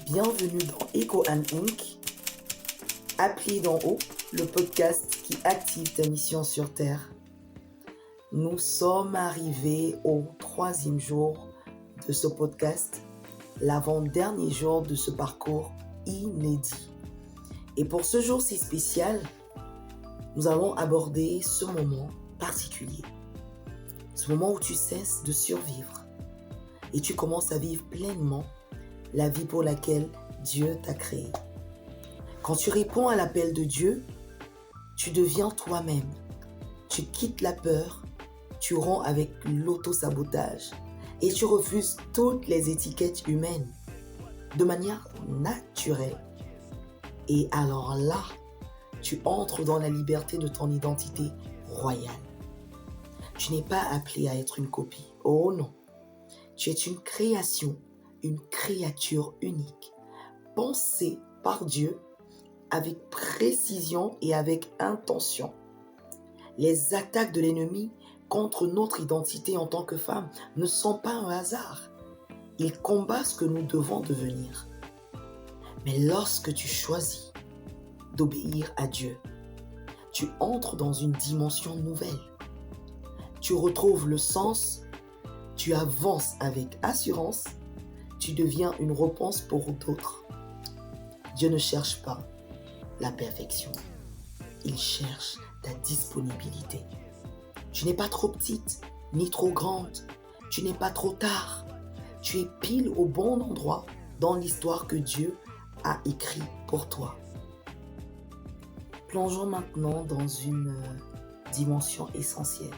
Bienvenue dans Echo and Inc., appli d'en haut, le podcast qui active ta mission sur Terre. Nous sommes arrivés au 3e jour de ce podcast, l'avant-dernier jour de ce parcours inédit. Et pour ce jour si spécial, nous allons aborder ce moment particulier. Ce moment où tu cesses de survivre et tu commences à vivre pleinement la vie pour laquelle Dieu t'a créé. Quand tu réponds à l'appel de Dieu, tu deviens toi-même. Tu quittes la peur, tu romps avec l'auto-sabotage et tu refuses toutes les étiquettes humaines de manière naturelle. Et alors là, tu entres dans la liberté de ton identité royale. Tu n'es pas appelé à être une copie. Oh non. Tu es une création, une créature unique, pensée par Dieu avec précision et avec intention. Les attaques de l'ennemi contre notre identité en tant que femme ne sont pas un hasard. Il combat ce que nous devons devenir. Mais lorsque tu choisis d'obéir à Dieu, tu entres dans une dimension nouvelle. Tu retrouves le sens, tu avances avec assurance, tu deviens une réponse pour d'autres. Dieu ne cherche pas la perfection. Il cherche ta disponibilité. Tu n'es pas trop petite, ni trop grande. Tu n'es pas trop tard. Tu es pile au bon endroit dans l'histoire que Dieu a écrite pour toi. Plongeons maintenant dans une dimension essentielle.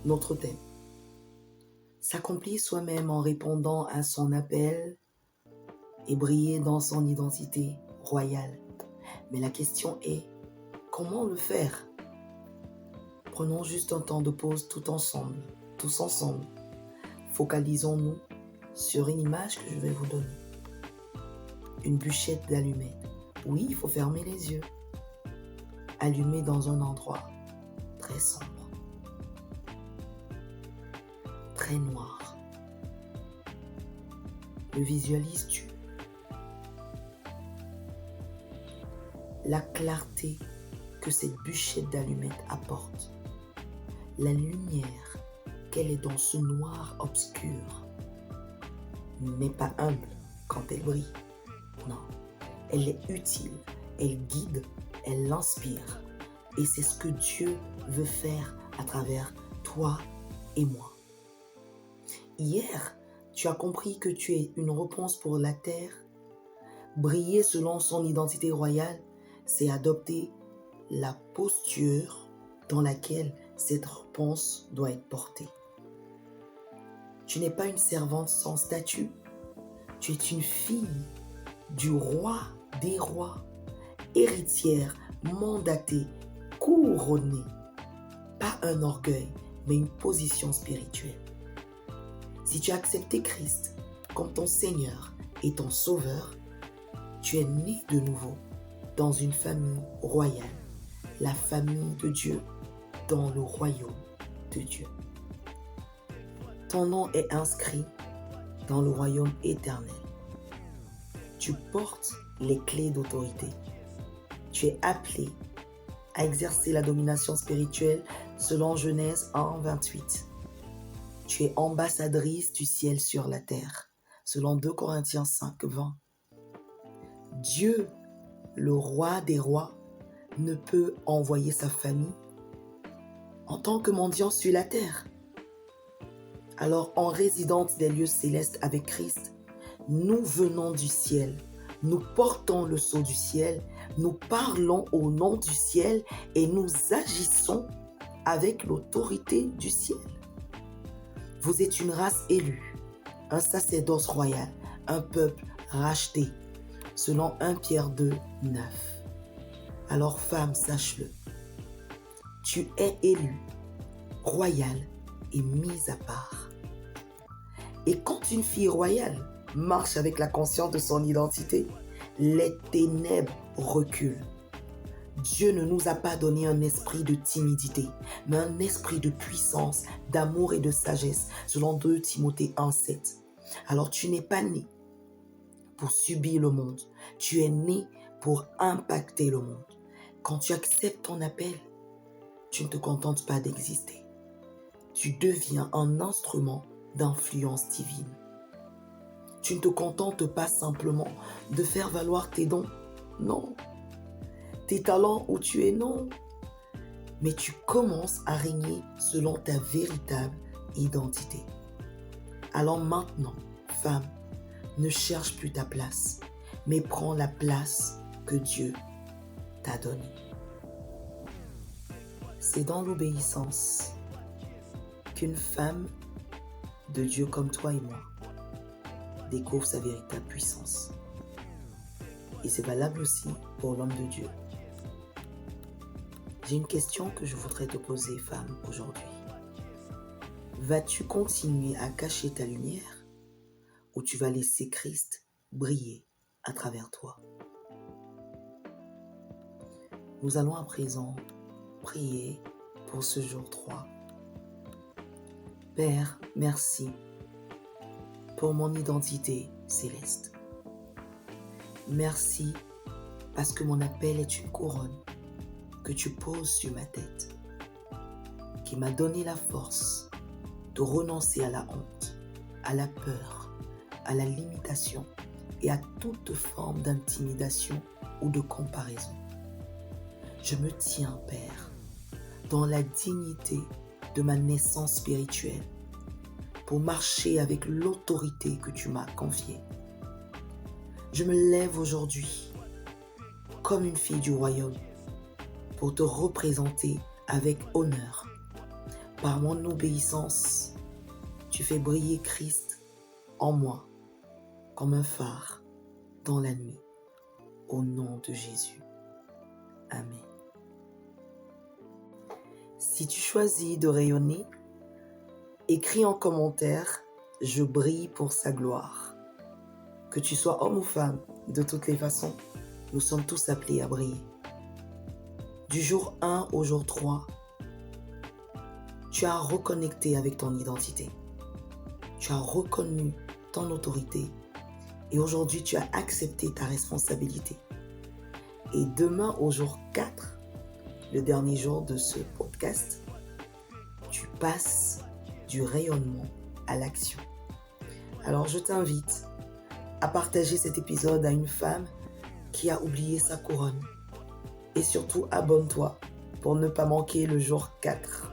Notre thème. S'accomplir soi-même en répondant à son appel et briller dans son identité royale. Mais la question est, comment le faire? Prenons juste un temps de pause tous ensemble. Focalisons-nous sur une image que je vais vous donner. Une bûchette d'allumettes. Oui, il faut fermer les yeux. Allumée dans un endroit très sombre. Très noir. Le visualises-tu? La clarté que cette bûchette d'allumettes apporte, la lumière qu'elle est dans ce noir obscur, n'est pas humble quand elle brille. Non, elle est utile, elle guide, elle inspire. Et c'est ce que Dieu veut faire à travers toi et moi. Hier, tu as compris que tu es une réponse pour la terre. Briller selon son identité royale, c'est adopter la posture dans laquelle cette réponse doit être portée. Tu n'es pas une servante sans statut. Tu es une fille du roi des rois, héritière, mandatée, couronnée. Pas un orgueil, mais une position spirituelle. Si tu as accepté Christ comme ton Seigneur et ton Sauveur, tu es né de nouveau dans une famille royale, la famille de Dieu dans le royaume de Dieu. Ton nom est inscrit dans le royaume éternel. Tu portes les clés d'autorité. Tu es appelé à exercer la domination spirituelle selon Genèse 1:28. Tu es ambassadrice du ciel sur la terre, selon 2 Corinthiens 5:20. Dieu, le roi des rois, ne peut envoyer sa famille en tant que mendiant sur la terre. Alors, en résidence des lieux célestes avec Christ, nous venons du ciel, nous portons le sceau du ciel, nous parlons au nom du ciel et nous agissons avec l'autorité du ciel. Vous êtes une race élue, un sacerdoce royal, un peuple racheté, selon 1 Pierre 2:9. Alors femme, sache-le, tu es élue, royale et mise à part. Et quand une fille royale marche avec la conscience de son identité, les ténèbres reculent. Dieu ne nous a pas donné un esprit de timidité, mais un esprit de puissance, d'amour et de sagesse, selon 2 Timothée 1:7. Alors tu n'es pas né pour subir le monde. Tu es né pour impacter le monde. Quand tu acceptes ton appel, tu ne te contentes pas d'exister. Tu deviens un instrument d'influence divine. Tu ne te contentes pas simplement de faire valoir tes dons, non. Tes talents où tu es, non. Mais tu commences à régner selon ta véritable identité. Alors maintenant, femme, ne cherche plus ta place, mais prends la place que Dieu t'a donnée. C'est dans l'obéissance qu'une femme de Dieu comme toi et moi découvre sa véritable puissance. Et c'est valable aussi pour l'homme de Dieu. J'ai une question que je voudrais te poser, femme, aujourd'hui. Vas-tu continuer à cacher ta lumière ou tu vas laisser Christ briller à travers toi? Nous allons à présent prier pour ce jour 3. Père, merci pour mon identité céleste. Merci parce que mon appel est une couronne que tu poses sur ma tête, qui m'a donné la force de renoncer à la honte, à la peur, à la limitation et à toute forme d'intimidation ou de comparaison. Je me tiens, Père, dans la dignité de ma naissance spirituelle pour marcher avec l'autorité que tu m'as confiée. Je me lève aujourd'hui comme une fille du royaume pour te représenter avec honneur. Par mon obéissance, tu fais briller Christ en moi comme un phare dans la nuit. Au nom de Jésus. Amen. Si tu choisis de rayonner, écris en commentaire « Je brille pour sa gloire ». Que tu sois homme ou femme, de toutes les façons, nous sommes tous appelés à briller. Du jour 1 au jour 3, tu as reconnecté avec ton identité. Tu as reconnu ton autorité et aujourd'hui tu as accepté ta responsabilité. Et demain au jour 4, le dernier jour de ce podcast, tu passes du rayonnement à l'action. Alors je t'invite à partager cet épisode à une femme qui a oublié sa couronne. Et surtout abonne-toi pour ne pas manquer le jour 4.